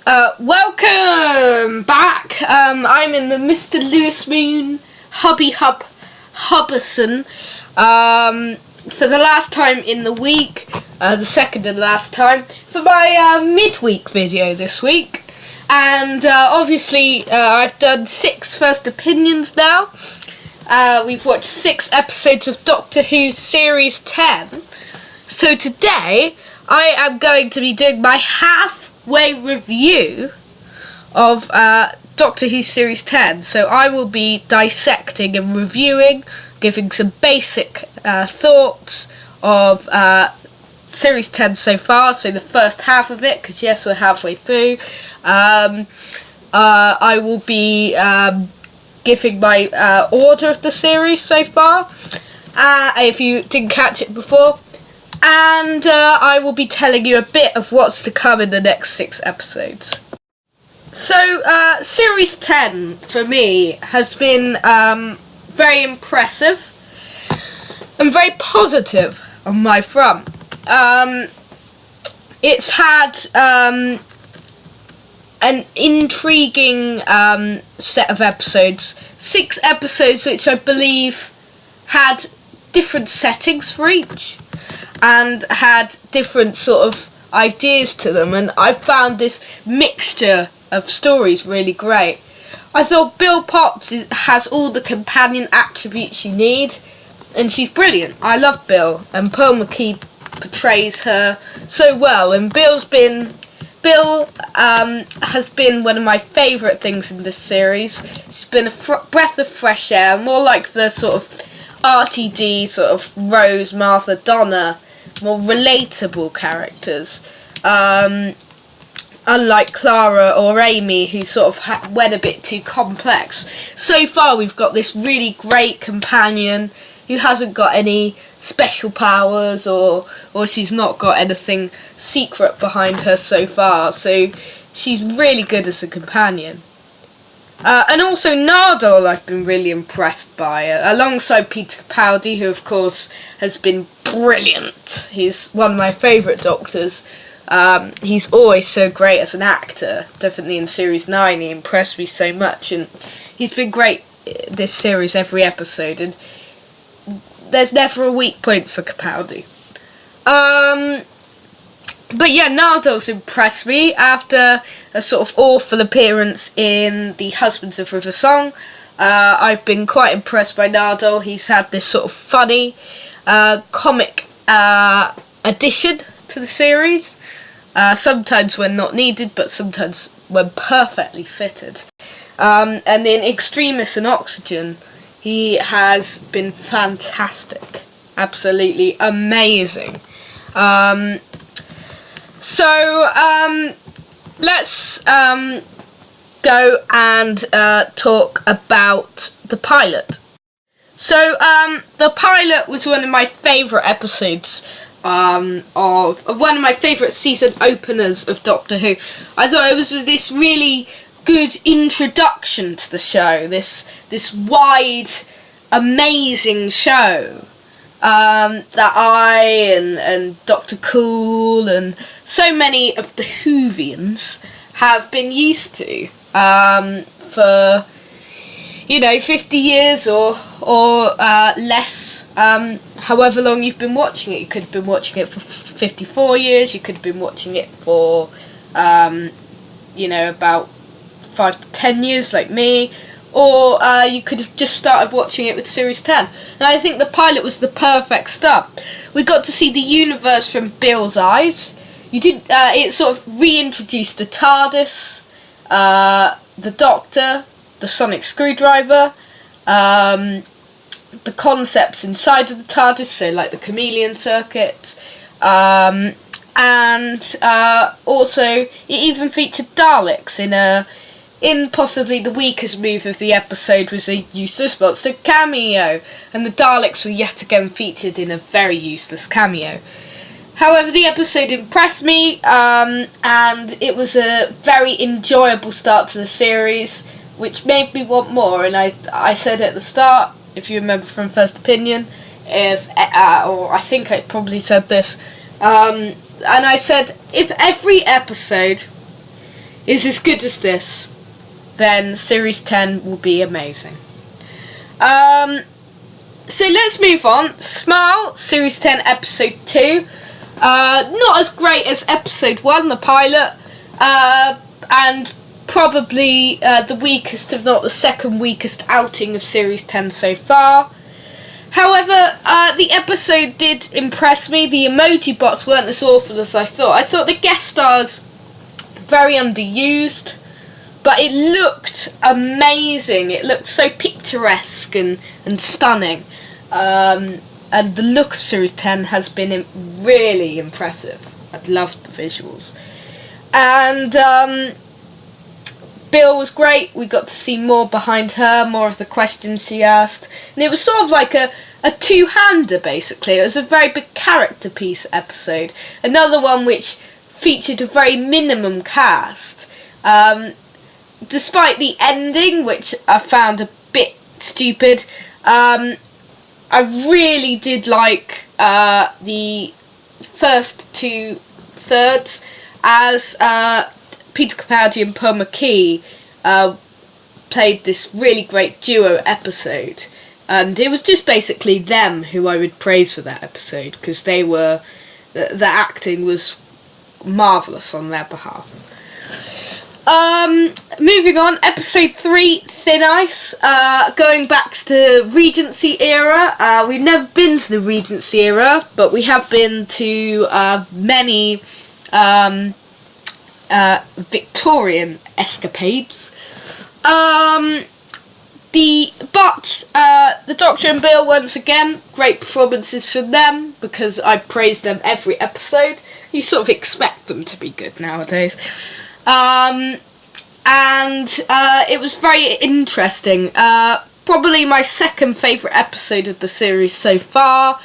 Welcome back. I'm in the Mr. Lewis Moon Hubberson for the last time in the week, the second and last time, for my midweek video this week. And obviously I've done 6 first opinions now. We've watched 6 episodes of Doctor Who Series 10. So today I am going to be doing my halfway review of Doctor Who Series 10. So I will be dissecting and reviewing, giving some basic thoughts of Series 10 so far, so the first half of it, because yes, we're halfway through. I will be giving my order of the series so far, if you didn't catch it before. And I will be telling you a bit of what's to come in the next 6 episodes. So, Series 10, for me, has been very impressive and very positive on my front. It's had an intriguing set of episodes. 6 episodes which I believe had different settings for each and had different sort of ideas to them, and I found this mixture of stories really great. I thought Bill Potts has all the companion attributes you need, and she's brilliant. I love Bill, and Pearl McKee portrays her so well, and Bill has been one of my favourite things in this series. She's been a breath of fresh air, more like the sort of RTD, sort of Rose, Martha, Donna, more relatable characters. Unlike Clara or Amy, who sort of went a bit too complex. So far we've got this really great companion who hasn't got any special powers, or she's not got anything secret behind her so far, so she's really good as a companion. And also Nardole I've been really impressed by, alongside Peter Capaldi, who of course has been brilliant. He's one of my favourite Doctors. He's always so great as an actor. Definitely in Series 9 he impressed me so much, and he's been great this series every episode, and there's never a weak point for Capaldi. But yeah, Nardole's impressed me after a sort of awful appearance in The Husbands of River Song. I've been quite impressed by Nardole. He's had this sort of funny comic addition to the series, sometimes when not needed, but sometimes when perfectly fitted. And in Extremis and Oxygen, he has been fantastic, absolutely amazing. So let's go and talk about the pilot. So the pilot was one of my favourite episodes of one of my favourite season openers of Doctor Who. I thought it was this really good introduction to the show, this wide, amazing show that I and Dr. Cool and so many of the Whovians have been used to for 50 years or less, however long you've been watching it. You could have been watching it for 54 years, you could have been watching it for about 5 to 10 years like me, or you could have just started watching it with Series 10. And I think the pilot was the perfect start. We got to see the universe from Bill's eyes. It sort of reintroduced the TARDIS, the Doctor, the sonic screwdriver, the concepts inside of the TARDIS, so like the chameleon circuit, and also it even featured Daleks in possibly the weakest move of the episode, was a useless monster cameo, and the Daleks were yet again featured in a very useless cameo. However, the episode impressed me, and it was a very enjoyable start to the series, which made me want more. And I said at the start, if you remember from First Opinion, or I think I probably said this, and I said if every episode is as good as this, then Series 10 will be amazing. So let's move on. Smile, Series 10, Episode 2. Not as great as Episode 1, the pilot, and probably the weakest, if not the second weakest outing of Series 10 so far. However, the episode did impress me. The emoji bots weren't as awful as I thought. I thought the guest stars very underused, but it looked amazing. It looked so picturesque and stunning. And the look of Series 10 has been really impressive. I've loved the visuals. And Bill was great. We got to see more behind her, more of the questions she asked. And it was sort of like a two-hander, basically. It was a very big character piece episode. Another one which featured a very minimum cast. Despite the ending, which I found a bit stupid, I really did like the first 2/3 as Peter Capaldi and Pearl McKee played this really great duo episode. And it was just basically them who I would praise for that episode, because they were, the acting was marvellous on their behalf. Moving on, Episode 3, Thin Ice, going back to the Regency era. We've never been to the Regency era, but we have been to many Victorian escapades. The Doctor and Bill, once again, great performances from them, because I praise them every episode. You sort of expect them to be good nowadays. And it was very interesting. Probably my second favourite episode of the series so far.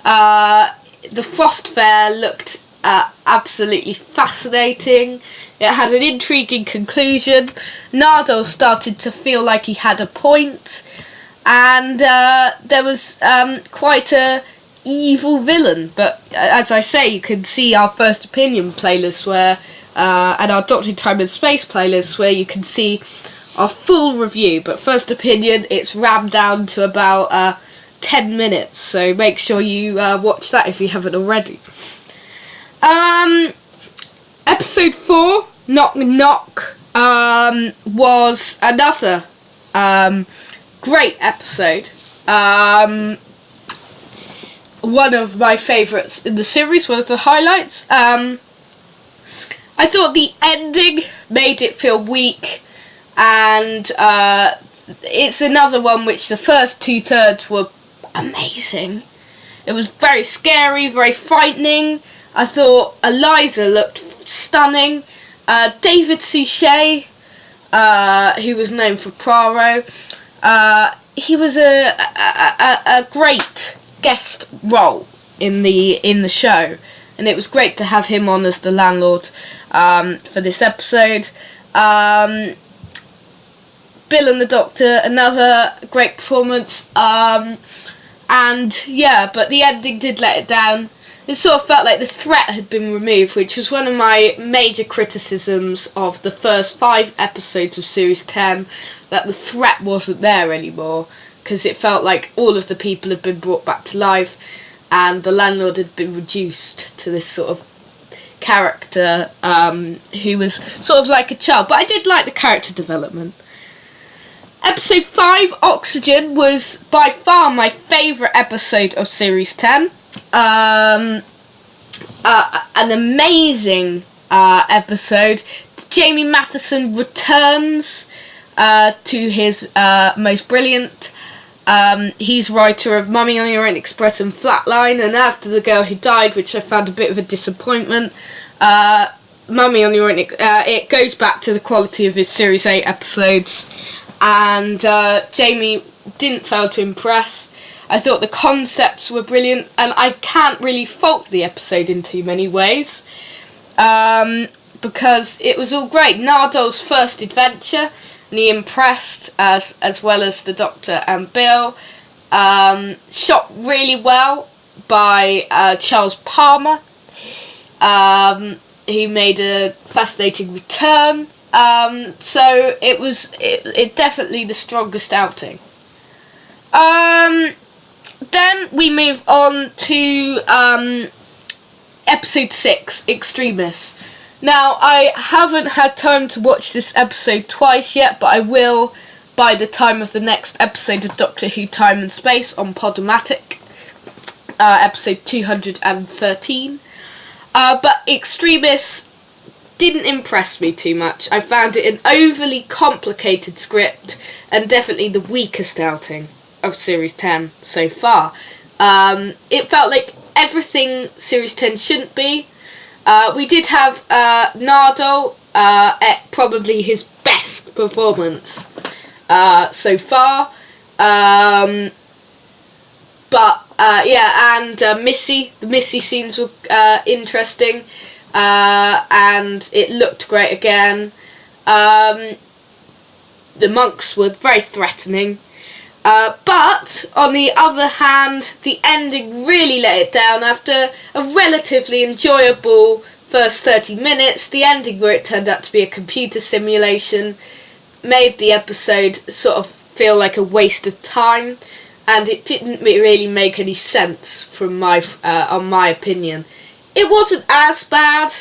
The Frost Fair looked absolutely fascinating. It had an intriguing conclusion. Nardo started to feel like he had a point, and there was quite a evil villain. But as I say, you can see our First Opinion playlist where, and our Doctor Time and Space playlist, where you can see our full review. But First Opinion, it's rammed down to about 10 minutes, so make sure you watch that if you haven't already. Episode 4, Knock Knock, was another great episode. One of my favourites in the series, one of the highlights. I thought the ending made it feel weak, and it's another one which the first 2/3 were amazing. It was very scary, very frightening. I thought Eliza looked stunning. David Suchet, who was known for Poirot, he was a great guest role in the show, and it was great to have him on as the landlord for this episode. Bill and the Doctor, another great performance, and yeah, but the ending did let it down. It sort of felt like the threat had been removed, which was one of my major criticisms of the first 5 episodes of Series 10, that the threat wasn't there anymore, because it felt like all of the people had been brought back to life, and the landlord had been reduced to this sort of character who was sort of like a child. But I did like the character development. Episode 5, Oxygen, was by far my favourite episode of Series 10. An amazing episode. Jamie Matheson returns to his most brilliant. He's writer of Mummy on the Orient Express and Flatline, and After the Girl Who Died, which I found a bit of a disappointment. Mummy on the Orient, it goes back to the quality of his Series 8 episodes, and Jamie didn't fail to impress. I thought the concepts were brilliant, and I can't really fault the episode in too many ways, because it was all great. Nardo's first adventure, and he impressed as well as the Doctor and Bill. Shot really well by Charles Palmer. He made a fascinating return So it was definitely the strongest outing. Then we move on to episode 6, Extremis. Now, I haven't had time to watch this episode twice yet, but I will by the time of the next episode of Doctor Who Time and Space on Podomatic, episode 213. But Extremis didn't impress me too much. I found it an overly complicated script and definitely the weakest outing of Series 10 so far. It felt like everything Series 10 shouldn't be. We did have Nardole at probably his best performance so far. Missy. The Missy scenes were interesting. And it looked great again. The monks were very threatening. But, on the other hand, the ending really let it down. After a relatively enjoyable first 30 minutes, the ending where it turned out to be a computer simulation made the episode sort of feel like a waste of time, and it didn't really make any sense from on my opinion. It wasn't as bad.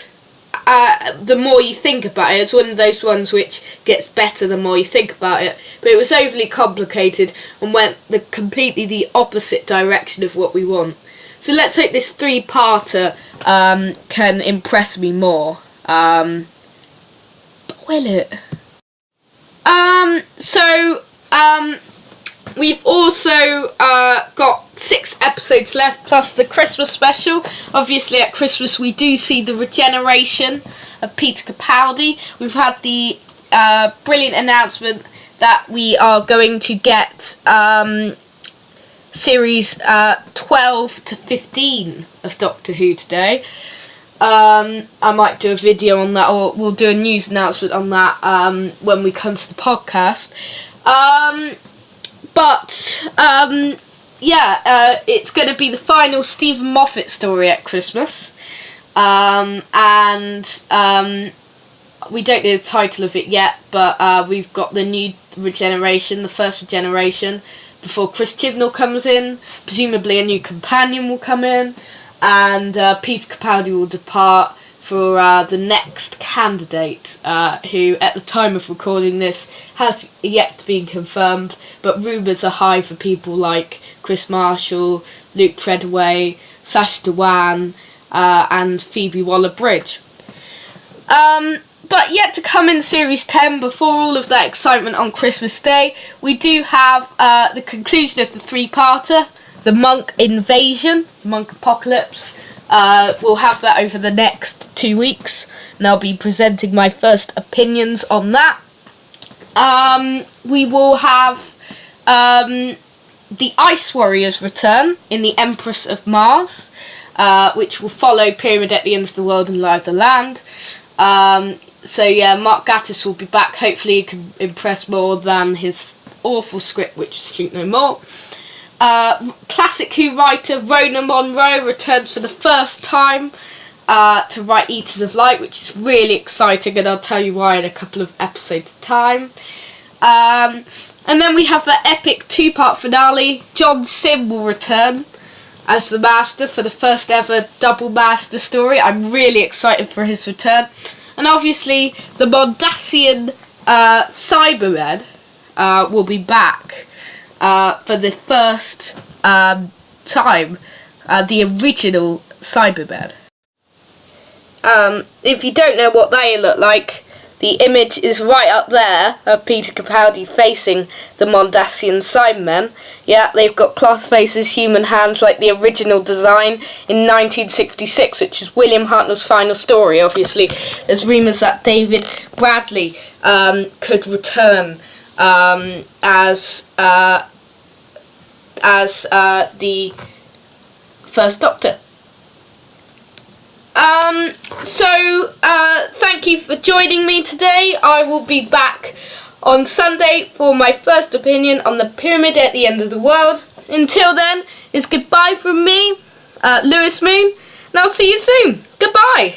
The more you think about it, it's one of those ones which gets better the more you think about it, but it was overly complicated and went completely the opposite direction of what we want. So let's hope this 3-parter can impress me more. But will it? We've also got 6 episodes left, plus the Christmas special. Obviously, at Christmas we do see the regeneration of Peter Capaldi. We've had the brilliant announcement that we are going to get series 12 to 15 of Doctor Who today. I might do a video on that, or we'll do a news announcement on that when we come to the podcast. It's going to be the final Stephen Moffat story at Christmas. We don't know the title of it yet, but we've got the new regeneration, the first regeneration, before Chris Chibnall comes in. Presumably a new companion will come in, and Peter Capaldi will depart for the next candidate, who at the time of recording this has yet to be confirmed, but rumours are high for people like Chris Marshall, Luke Treadaway, Sacha Dhawan, and Phoebe Waller-Bridge. But yet to come in Series 10, before all of that excitement on Christmas Day, we do have the conclusion of the 3-parter, the Monk Invasion, Monk Apocalypse. We'll have that over the next 2 weeks, and I'll be presenting my first opinions on that. We will have the Ice Warriors return in the Empress of Mars, which will follow Pyramid at the End of the World and Live the Land. Mark Gatiss will be back. Hopefully he can impress more than his awful script, which is Sleep No More. Classic Who writer Rona Monroe returns for the first time to write Eaters of Light, which is really exciting, and I'll tell you why in a couple of episodes' time. And then we have the epic 2-part finale. John Sim will return as the Master for the first ever double Master story. I'm really excited for his return. And obviously the Mondasian Cybermen will be back for the first time, the original Cybermen. If you don't know what they look like, the image is right up there of Peter Capaldi facing the Mondasian Cybermen. Yeah, they've got cloth faces, human hands like the original design in 1966, which is William Hartnell's final story. Obviously, there's rumours that David Bradley could return as the First Doctor. Thank you for joining me today. I will be back on Sunday for my first opinion on the Pyramid at the End of the World. Until then, it's goodbye from me, Lewis Moon, and I'll see you soon. Goodbye.